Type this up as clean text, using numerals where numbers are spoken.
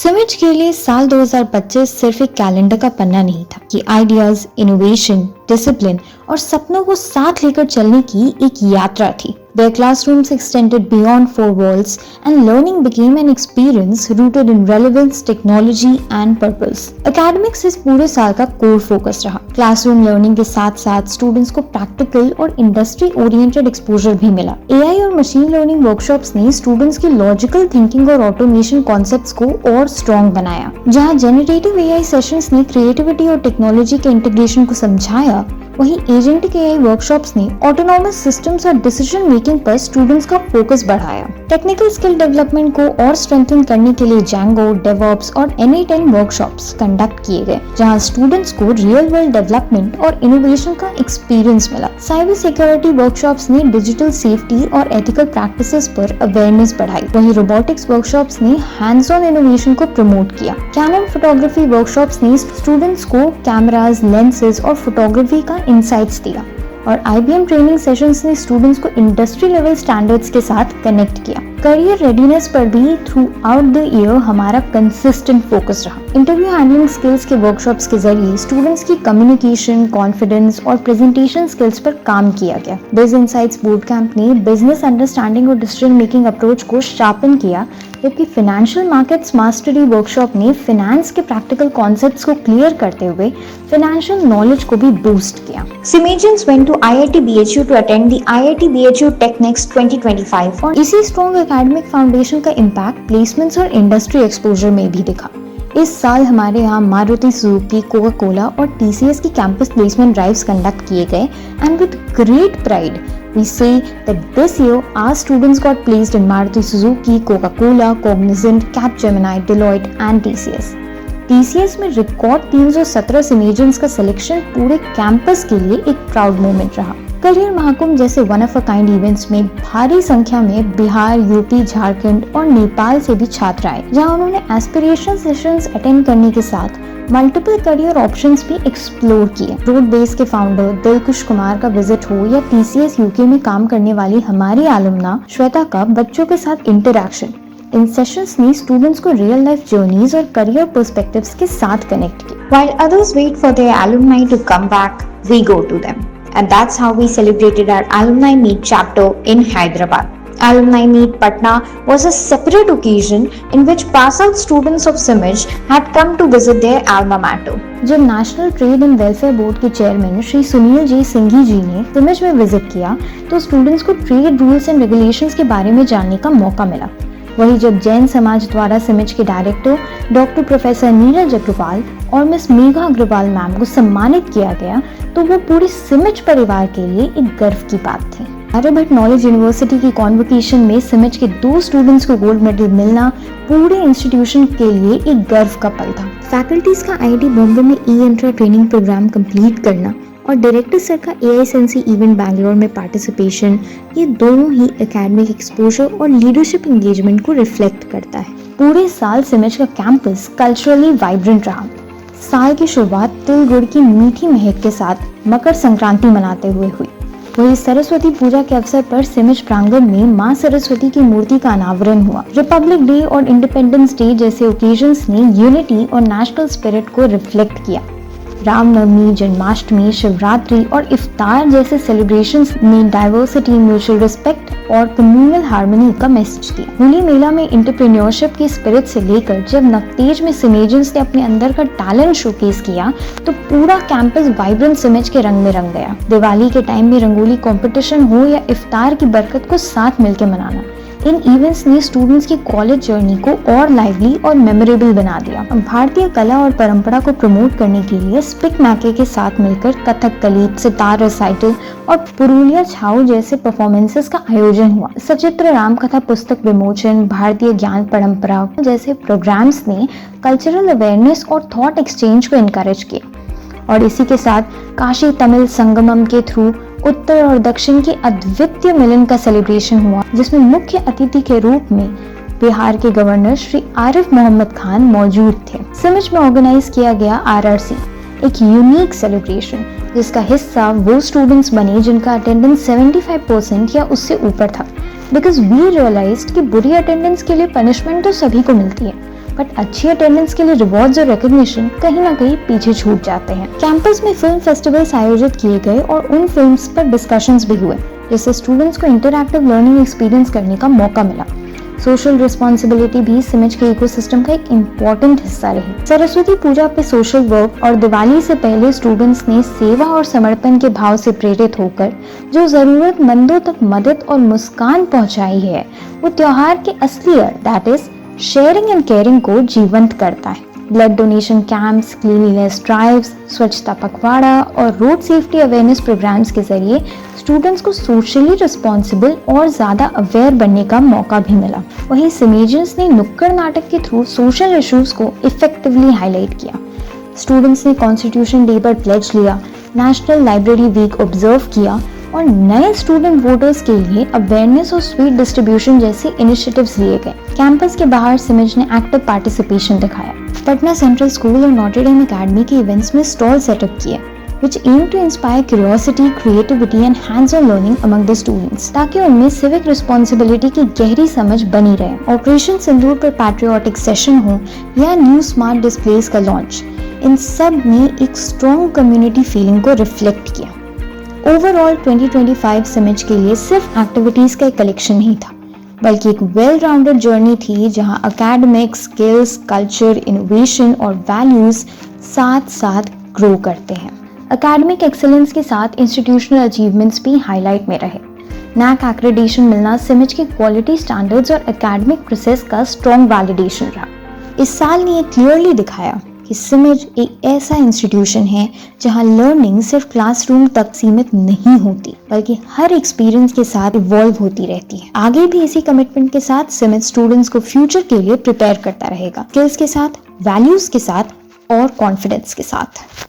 सिमिज के लिए साल 2025 सिर्फ एक कैलेंडर का पन्ना नहीं था। ये आइडियाज, इनोवेशन, डिसिप्लिन और सपनों को साथ लेकर चलने की एक यात्रा थी। Their classrooms extended beyond four walls and learning became an experience rooted in relevance, technology and purpose. Academics इस पूरे साल का कोर फोकस रहा। क्लासरूम लर्निंग के साथ साथ स्टूडेंट्स को प्रैक्टिकल और इंडस्ट्री ओरिएंटेड एक्सपोजर भी मिला। एआई और मशीन लर्निंग वर्कशॉप्स ने स्टूडेंट्स की लॉजिकल थिंकिंग और ऑटोमेशन कॉन्सेप्ट्स को और स्ट्रॉन्ग बनाया। जहां जेनरेटिव एआई सेशंस ने क्रिएटिविटी और टेक्नोलॉजी के इंटीग्रेशन को समझाया, वहीं एजेंटिक एआई वर्कशॉप्स ने ऑटोनॉमस सिस्टम्स और डिसीजन मेकिंग पर स्टूडेंट्स का फोकस बढ़ाया। टेक्निकल स्किल डेवलपमेंट को और स्ट्रेंथन करने के लिए जैंगो, डेवऑप्स और NA10 वर्कशॉप्स कंडक्ट किए गए, जहां स्टूडेंट्स को रियल वर्ल्ड डेवलपमेंट और इनोवेशन का एक्सपीरियंस मिला। साइबर सिक्योरिटी वर्कशॉप्स ने डिजिटल सेफ्टी और एथिकल प्रैक्टिसेस पर अवेयरनेस बढ़ाई। वहीं रोबोटिक्स वर्कशॉप्स ने हैंड्स ऑन इनोवेशन को प्रमोट किया। कैनन फोटोग्राफी वर्कशॉप्स ने स्टूडेंट्स को कैमराज, लेंसेज और फोटोग्राफी का इंसाइट्स दिया और IBM ट्रेनिंग सेशंस ने स्टूडेंट्स को इंडस्ट्री लेवल स्टैंडर्ड्स के साथ कनेक्ट किया। करियर रेडीनेस पर भी थ्रू आउट द ईयर हमारा कंसिस्टेंट फोकस रहा। इंटरव्यू हैंडलिंग स्किल्स के वर्कशॉप्स के जरिए स्टूडेंट्स की कम्युनिकेशन, कॉन्फिडेंस और प्रेजेंटेशन स्किल्स पर काम किया गया। बिज इनसाइट्स बूट कैंप ने बिजनेस अंडरस्टैंडिंग और डिसीजन मेकिंग अप्रोच को शार्पन किया, जबकि फाइनेंशियल मार्केट्स मास्टरी वर्कशॉप ने फाइनेंस के प्रैक्टिकल कॉन्सेप्ट्स को क्लियर करते हुए फाइनेंशियल नॉलेज को भी बूस्ट किया। Simagins went to IIT BHU to attend the IIT BHU TechNext 2025 और इसी स्ट्रॉन्ग एकेडमिक फाउंडेशन का इम्पैक्ट प्लेसमेंट्स और इंडस्ट्री एक्सपोजर में भी दिखा। इस साल हमारे यहाँ मारुति सुजुकी, कोका कोला और TCS की कैंपस प्लेसमेंट ड्राइव्स कंडक्ट किए गए and with great pride we say that this year our students got placed in Maruti Suzuki, Coca-Cola, Cognizant, Capgemini, Deloitte and TCS. TCS में record 317 सिमेजेंस का selection पूरे campus के लिए एक proud moment रहा। Career Mahakumbh जैसे one of a kind events में भारी संख्या में बिहार, यूपी, झारखंड और नेपाल से भी छात्र आए, जहां उन्होंने एस्पिरेशनल सेशंस अटेंड करने के साथ मल्टीपल करियर ऑप्शंस भी एक्सप्लोर किए। रोड बेस के फाउंडर दिलकुश कुमार का विजिट हो या TCS UK में काम करने वाली हमारी एलुमना श्वेता का बच्चों के साथ इंटरैक्शन, इन सेशंस ने स्टूडेंट्स को रियल लाइफ जर्नीज और करियर पर्सपेक्टिव्स के साथ कनेक्ट किया। While others wait for their alumni to come back, we go to them. And that's how we celebrated our Alumni Meet chapter in Hyderabad. Alumni Meet Patna was a separate occasion in which pass-out students of Simaj had come to visit their alma mater. जब national trade and welfare board के chairman Shri Sunil ji सिंघी जी ने सिमज में visit किया, तो students को trade rules and regulations के बारे में जानने का मौका मिला। वहीं जब जैन समाज द्वारा सिमज के director doctor professor Neeraj Agrawal और मिस मेघा अग्रवाल मैम को सम्मानित किया गया, तो वो पूरे सिमज परिवार के लिए एक गर्व की बात थी। आर्यभट्ट नॉलेज यूनिवर्सिटी की कॉन्वोकेशन में सिमज के 2 स्टूडेंट्स को गोल्ड मेडल मिलना पूरे इंस्टीट्यूशन के लिए एक गर्व का पल था। फैकल्टीज का IIT बॉम्बे में ई-एंट्रा ट्रेनिंग प्रोग्राम कंप्लीट करना और डायरेक्टर सर का AISNC इवेंट बैंगलोर में पार्टिसिपेशन, ये दोनों ही एकेडमिक एक्सपोजर और लीडरशिप एंगेजमेंट को रिफ्लेक्ट करता है। पूरे साल सिमज का कैंपस कल्चरली वाइब्रेंट रहा। साल की शुरुआत तिल गुड़ की मीठी महक के साथ मकर संक्रांति मनाते हुए हुई। वही सरस्वती पूजा के अवसर पर सिमज प्रांगण में मां सरस्वती की मूर्ति का अनावरण हुआ। रिपब्लिक डे और इंडिपेंडेंस डे जैसे ओकेजन्स ने यूनिटी और नेशनल स्पिरिट को रिफ्लेक्ट किया। रामनवमी, जन्माष्टमी, शिवरात्रि और इफ्तार जैसे सेलिब्रेशंस ने डाइवर्सिटी, म्यूचुअल रिस्पेक्ट और कम्युनल हार्मनी का मैसेज दिया। होली मेला में एंटरप्रेन्योरशिप की स्पिरिट से लेकर जब नवतेज में सिमेजेंस ने अपने अंदर का टैलेंट शोकेस किया, तो पूरा कैंपस वाइब्रेंट सिमज के रंग में रंग गया। दिवाली के टाइम में रंगोली कंपटीशन हो या इफ्तार की बरकत को साथ मिलकर मनाना, इन इवेंट्स ने स्टूडेंट्स की कॉलेज जर्नी को और लाइवली और मेमोरेबल बना दिया। भारतीय कला और परंपरा को प्रमोट करने के लिए स्पिक मैके के साथ मिलकर कथकली, सितार रिसाइटल और पुरुलिया छाऊ जैसे परफॉर्मेंसेस का आयोजन हुआ। सचित्र रामकथा पुस्तक विमोचन, भारतीय ज्ञान परंपरा जैसे प्रोग्राम्स ने कल्चरल अवेयरनेस और थॉट एक्सचेंज को इनकरेज किया। और इसी के साथ काशी तमिल संगमम के थ्रू उत्तर और दक्षिण के अद्वितीय मिलन का सेलिब्रेशन हुआ, जिसमें मुख्य अतिथि के रूप में बिहार के गवर्नर श्री आरिफ मोहम्मद खान मौजूद थे। सिमज में ऑर्गेनाइज किया गया RRC, एक यूनिक सेलिब्रेशन, जिसका हिस्सा वो स्टूडेंट्स बने जिनका अटेंडेंस 75% या उससे ऊपर था। बिकॉज वी रियलाइज्ड कि बुरी अटेंडेंस के लिए पनिशमेंट तो सभी को मिलती है, बट अच्छी अटेंडेंस के लिए रिवॉर्ड्स और रिकॉग्निशन कहीं ना कहीं पीछे छूट जाते हैं। कैंपस में फिल्म फेस्टिवल्स आयोजित किए गए और उन फिल्म्स पर डिस्कशंस भी हुए, जिससे स्टूडेंट्स को इंटरैक्टिव लर्निंग एक्सपीरियंस करने का मौका मिला। सोशल रिस्पॉन्सिबिलिटी भी सिमिज के इकोसिस्टम का एक इम्पॉर्टेंट हिस्सा रही। सरस्वती पूजा पे सोशल वर्क और दिवाली से पहले स्टूडेंट्स ने सेवा और समर्पण के भाव से प्रेरित होकर जो जरूरतमंदों तक मदद और मुस्कान पहुंचाई है, वो त्योहार के असली earth that is sharing and caring को जीवंत करता है। Blood donation camps, cleanliness drives, स्वच्छता पखवाड़ा और रोड सेफ्टी अवेयरनेस प्रोग्राम्स के जरिए स्टूडेंट्स को सोशली रिस्पॉन्सिबल और ज़्यादा अवेयर बनने का मौका भी मिला। वहीं सिमेजियंस ने नुक्कड़ नाटक के थ्रू सोशल इश्यूज को इफेक्टिवली हाईलाइट किया। स्टूडेंट्स ने कॉन्स्टिट्यूशन डे पर प्लेज लिया, नेशनल लाइब्रेरी वीक ऑब्जर्व किया और नए स्टूडेंट वोटर्स के लिए अवेयरनेस और स्वीट डिस्ट्रीब्यूशन जैसे इनिशिएटिव्स लिए गए। कैंपस के बाहर सिमिज ने एक्टिव पार्टिसिपेशन दिखाया। पटना सेंट्रल स्कूल और नॉटर डेम एकेडमी के इवेंट्स में स्टॉल सेटअप किए, which aim to inspire curiosity, creativity and hands-on learning among the students, ताकि उनमें civic responsibility की गहरी समझ बनी रहे। ऑपरेशन सिंदूर पर पैट्रियोटिक सेशन हो या न्यू स्मार्ट डिस्प्लेस का लॉन्च, इन सब ने एक स्ट्रॉन्ग कम्युनिटी फीलिंग को रिफ्लेक्ट किया। ओवरऑल 2025 सिमिज के लिए सिर्फ एक्टिविटीज का एक कलेक्शन नहीं था, बल्कि एक वेल राउंडेड जर्नी थी जहां एकेडमिक स्किल्स, कल्चर, इनोवेशन और वैल्यूज साथ साथ ग्रो करते हैं। एकेडमिक एक्सेलेंस के साथ इंस्टीट्यूशनल अचीवमेंट्स भी हाईलाइट में रहे। NAAC एक्रेडिटेशन मिलना सिमिज के क्वालिटी स्टैंडर्ड्स और एकेडमिक प्रोसेस का स्ट्रॉन्ग वैलिडेशन रहा। इस साल ने क्लियरली दिखाया कि सिमिज एक ऐसा इंस्टीट्यूशन है जहां लर्निंग सिर्फ क्लासरूम तक सीमित नहीं होती, बल्कि हर एक्सपीरियंस के साथ इवॉल्व होती रहती है। आगे भी इसी कमिटमेंट के साथ सिमिज स्टूडेंट्स को फ्यूचर के लिए प्रिपेयर करता रहेगा, स्किल्स के साथ, वैल्यूज के साथ और कॉन्फिडेंस के साथ।